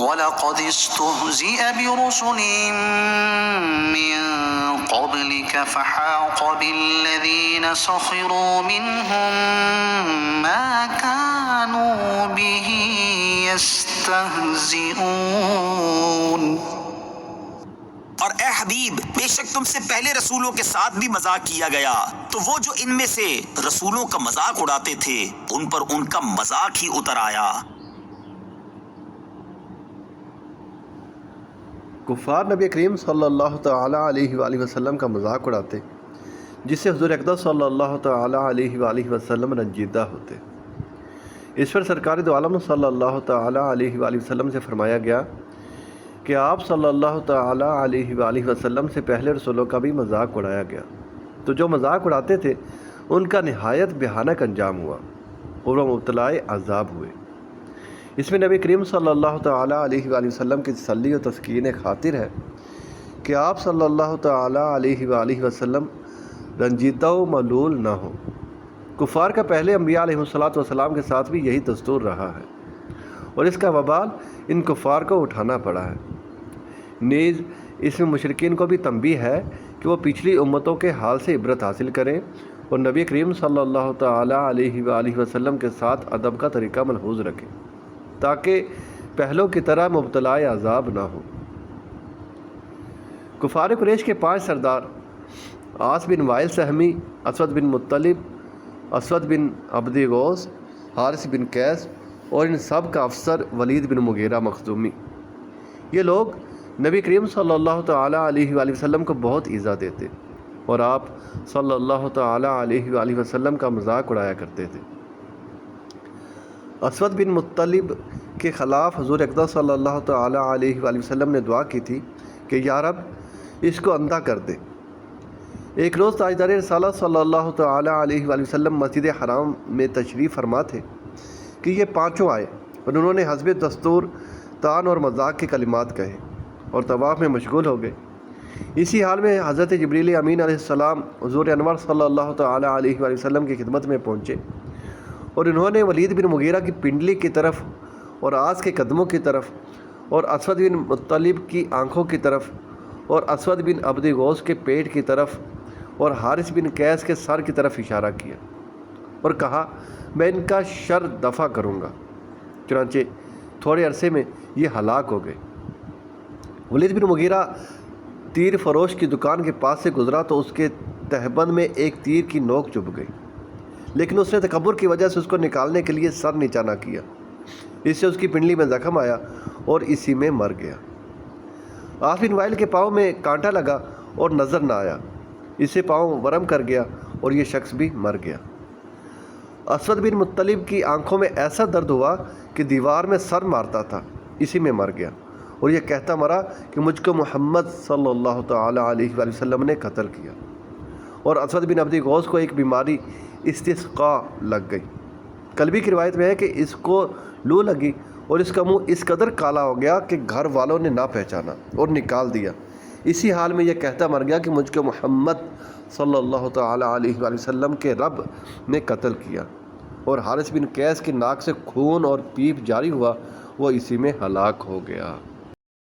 وَلَقَدِ اسْتُهْزِئَ بِرُسُلٍ مِّن قَبْلِكَ فَحَاقَ بِالَّذِينَ سَخِرُوا مِنْهُم مَّا كَانُوا بِهِ يَسْتَهْزِئُونَ۔ اور اے حبیب، بے شک تم سے پہلے رسولوں کے ساتھ بھی مذاق کیا گیا، تو وہ جو ان میں سے رسولوں کا مذاق اڑاتے تھے ان پر ان کا مذاق ہی اتر آیا۔ کفار نبی کریم صلی اللہ تعالیٰ علیہ وآلہ وسلم کا مذاق اڑاتے، جس سے حضور اقدس صلی اللہ تعالیٰ علیہ وآلہ وسلم رنجیدہ ہوتے۔ اس پر سرکار دو عالم صلی اللہ تعالیٰ علیہ وآلہ وسلم سے فرمایا گیا کہ آپ صلی اللہ تعالیٰ علیہ وآلہ وسلم سے پہلے رسولوں کا بھی مذاق اڑایا گیا، تو جو مذاق اڑاتے تھے ان کا نہایت بھیانک انجام ہوا اور وہ مبتلا عذاب ہوئے۔ اس میں نبی کریم صلی اللہ تعالیٰ علیہ وآلہ وسلم کی تسلی و تسکین خاطر ہے کہ آپ صلی اللہ تعالیٰ علیہ وآلہ وسلم رنجیدہ و ملول نہ ہوں۔ کفار کا پہلے انبیاء علیہ السلام کے ساتھ بھی یہی دستور رہا ہے اور اس کا وبال ان کفار کو اٹھانا پڑا ہے۔ نیز اس میں مشرکین کو بھی تنبیہ ہے کہ وہ پچھلی امتوں کے حال سے عبرت حاصل کریں اور نبی کریم صلی اللہ تعالیٰ علیہ وآلہ وسلم کے ساتھ ادب کا طریقہ ملحوظ رکھیں تاکہ پہلوں کی طرح مبتلا عذاب نہ ہو۔ کفار قریش کے 5 سردار عاص بن وائل سہمی، اسود بن مطلب، اسود بن عبد غوث، حارث بن قیس اور ان سب کا افسر ولید بن مغیرہ مخزومی، یہ لوگ نبی کریم صلی اللہ تعالیٰ علیہ وآلہ وسلم کو بہت ایذا دیتے اور آپ صلی اللہ تعالیٰ علیہ وآلہ وسلم کا مذاق اڑایا کرتے تھے۔ اسود بن مطلب کے خلاف حضور اقدس صلی اللہ تعالیٰ علیہ وآلہ وسلم نے دعا کی تھی کہ یا رب اس کو اندھا کر دے۔ ایک روز تاجدار رسالہ صلی اللہ تعالیٰ علیہ وآلہ وسلم مسجد حرام میں تشریف فرما تھے کہ یہ 5 آئے اور انہوں نے حسب دستور طعن اور مذاق کے کلمات کہے اور طواف میں مشغول ہو گئے۔ اسی حال میں حضرت جبریل امین علیہ السلام حضور انور صلی اللہ تعالیٰ علیہ وآلہ وسلم کی خدمت میں پہنچے اور انہوں نے ولید بن مغیرہ کی پنڈلی کی طرف اور عاص کے قدموں کی طرف اور اسود بن مطلب کی آنکھوں کی طرف اور اسود بن عبد غوث کے پیٹ کی طرف اور حارث بن قیس کے سر کی طرف اشارہ کیا اور کہا میں ان کا شر دفع کروں گا۔ چنانچہ تھوڑے عرصے میں یہ ہلاک ہو گئے۔ ولید بن مغیرہ تیر فروش کی دکان کے پاس سے گزرا تو اس کے تہبند میں ایک تیر کی نوک چبھ گئی، لیکن اس نے تکبر کی وجہ سے اس کو نکالنے کے لیے سر نیچا نہ کیا، اس سے اس کی پنڈلی میں زخم آیا اور اسی میں مر گیا۔ عاص بن وائل کے پاؤں میں کانٹا لگا اور نظر نہ آیا، اس سے پاؤں ورم کر گیا اور یہ شخص بھی مر گیا۔ اسود بن مطلب کی آنکھوں میں ایسا درد ہوا کہ دیوار میں سر مارتا تھا، اسی میں مر گیا اور یہ کہتا مرا کہ مجھ کو محمد صلی اللہ تعالیٰ علیہ وآلہ وسلم نے قتل کیا۔ اور اسود بن عبد غوث کو ایک بیماری استسقاء لگ گئی۔ قلبی کی روایت میں ہے کہ اس کو لو لگی اور اس کا منہ اس قدر کالا ہو گیا کہ گھر والوں نے نہ پہچانا اور نکال دیا۔ اسی حال میں یہ کہتا مر گیا کہ مجھ کو محمد صلی اللہ تعالیٰ علیہ وآلہ وسلم کے رب نے قتل کیا۔ اور حارث بن قیس کی ناک سے خون اور پیپ جاری ہوا، وہ اسی میں ہلاک ہو گیا۔